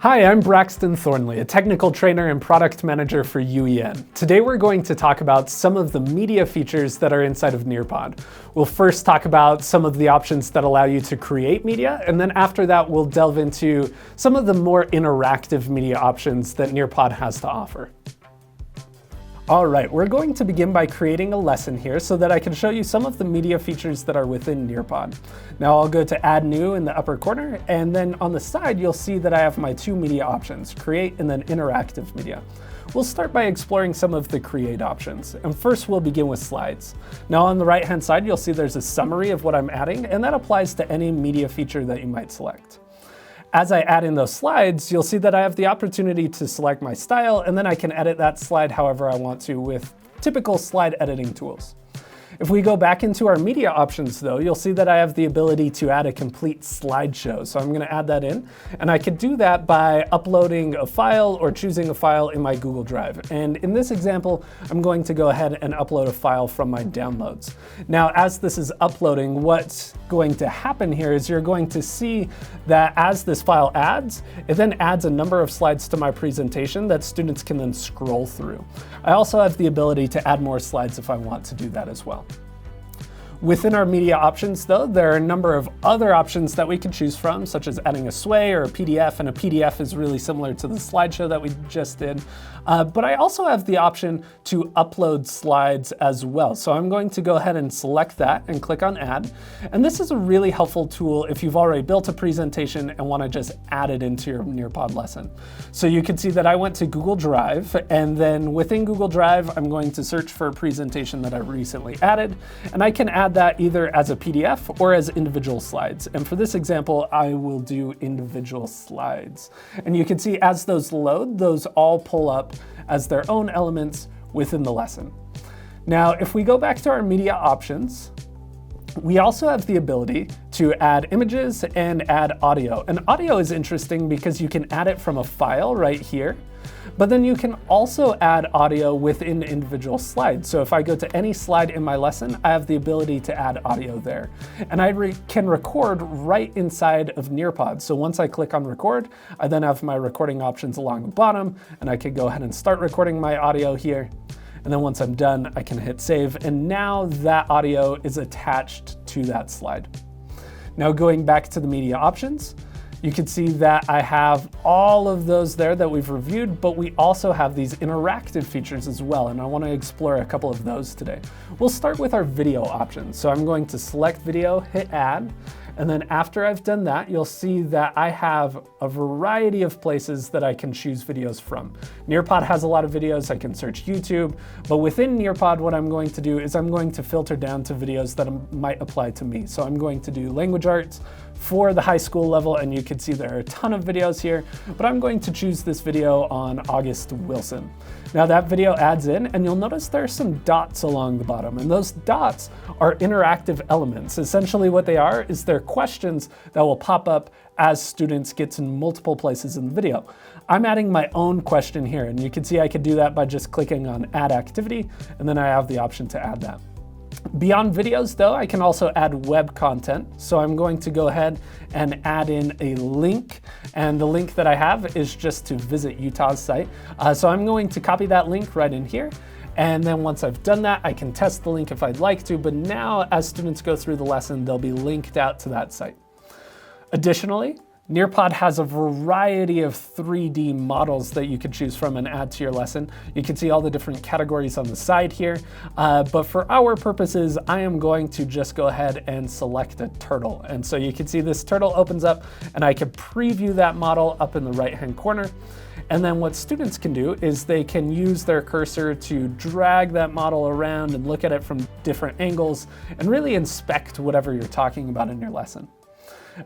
Hi, I'm Braxton Thornley, a technical trainer and product manager for UEN. Today we're going to talk about some of the media features that are inside of Nearpod. We'll first talk about some of the options that allow you to create media, and then after that we'll delve into some of the more interactive media options that Nearpod has to offer. All right, we're going to begin by creating a lesson here so that I can show you some of the media features that are within Nearpod. Now I'll go to Add New in the upper corner, and then on the side you'll see that I have my two media options, Create and then Interactive Media. We'll start by exploring some of the Create options, and first we'll begin with slides. Now on the right-hand side you'll see there's a summary of what I'm adding, and that applies to any media feature that you might select. As I add in those slides, you'll see that I have the opportunity to select my style, and then I can edit that slide however I want to with typical slide editing tools. If we go back into our media options though, you'll see that I have the ability to add a complete slideshow. So I'm going to add that in, and I could do that by uploading a file or choosing a file in my Google Drive. And in this example, I'm going to go ahead and upload a file from my downloads. Now, as this is uploading, what's going to happen here is you're going to see that as this file adds, it then adds a number of slides to my presentation that students can then scroll through. I also have the ability to add more slides if I want to do that as well. Within our media options though, there are a number of other options that we can choose from, such as adding a sway or a PDF, and a PDF is really similar to the slideshow that we just did. But I also have the option to upload slides as well. So I'm going to go ahead and select that and click on Add. And this is a really helpful tool if you've already built a presentation and want to just add it into your Nearpod lesson. So you can see that I went to Google Drive, and then within Google Drive, I'm going to search for a presentation that I recently added, and I can add that either as a PDF or as individual slides. And for this example, I will do individual slides. And you can see as those load, those all pull up as their own elements within the lesson. Now, if we go back to our media options, we also have the ability to add images and add audio. And audio is interesting because you can add it from a file right here, but then you can also add audio within individual slides. So if I go to any slide in my lesson, I have the ability to add audio there. And I can record right inside of Nearpod. So once I click on record, I then have my recording options along the bottom, and I can go ahead and start recording my audio here. And then once I'm done, I can hit save, and now that audio is attached to that slide. Now going back to the media options, you can see that I have all of those there that we've reviewed, but we also have these interactive features as well, and I want to explore a couple of those today. We'll start with our video options. So I'm going to select video, hit add, and then after I've done that, you'll see that I have a variety of places that I can choose videos from. Nearpod has a lot of videos. I can search YouTube, but within Nearpod, what I'm going to do is I'm going to filter down to videos that might apply to me. So I'm going to do language arts for the high school level, and you can see there are a ton of videos here, but I'm going to choose this video on August Wilson. Now that video adds in, and you'll notice there are some dots along the bottom, and those dots are interactive elements. Essentially what they are is they're questions that will pop up as students get to multiple places in the video. I'm adding my own question here, and you can see I could do that by just clicking on Add Activity, and then I have the option to add that. Beyond videos though, I can also add web content. So I'm going to go ahead and add in a link, and the link that I have is just to visit Utah's site. So I'm going to copy that link right in here. And then once I've done that, I can test the link if I'd like to, but now as students go through the lesson, they'll be linked out to that site. Additionally, Nearpod has a variety of 3D models that you can choose from and add to your lesson. You can see all the different categories on the side here, but for our purposes, I am going to just go ahead and select a turtle. And so you can see this turtle opens up, and I can preview that model up in the right-hand corner. And then what students can do is they can use their cursor to drag that model around and look at it from different angles and really inspect whatever you're talking about in your lesson.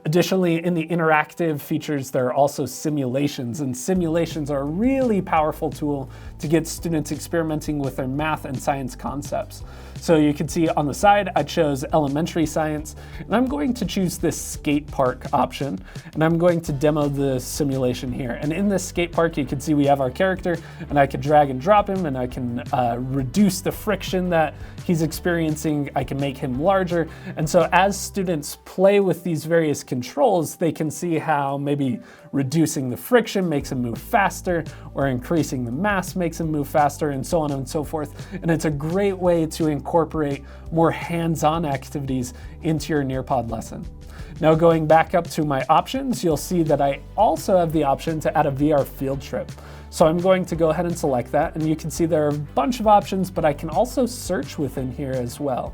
Additionally, in the interactive features, there are also simulations, and simulations are a really powerful tool to get students experimenting with their math and science concepts. So you can see on the side, I chose elementary science, and I'm going to choose this skate park option, and I'm going to demo the simulation here. And in this skate park, you can see we have our character, and I can drag and drop him, and I can reduce the friction that he's experiencing. I can make him larger. And so as students play with these various controls, they can see how maybe reducing the friction makes him move faster, or increasing the mass makes him move faster, and so on and so forth. And it's a great way to incorporate more hands-on activities into your Nearpod lesson. Now going back up to my options, you'll see that I also have the option to add a VR field trip. So I'm going to go ahead and select that, and you can see there are a bunch of options, but I can also search within here as well.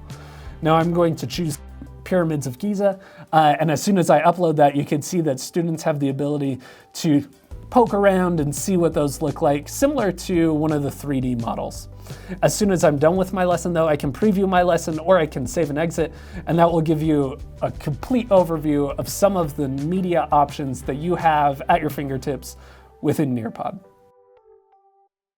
Now I'm going to choose Pyramids of Giza, and as soon as I upload that, you can see that students have the ability to poke around and see what those look like, similar to one of the 3D models. As soon as I'm done with my lesson though, I can preview my lesson, or I can save and exit, and that will give you a complete overview of some of the media options that you have at your fingertips within Nearpod.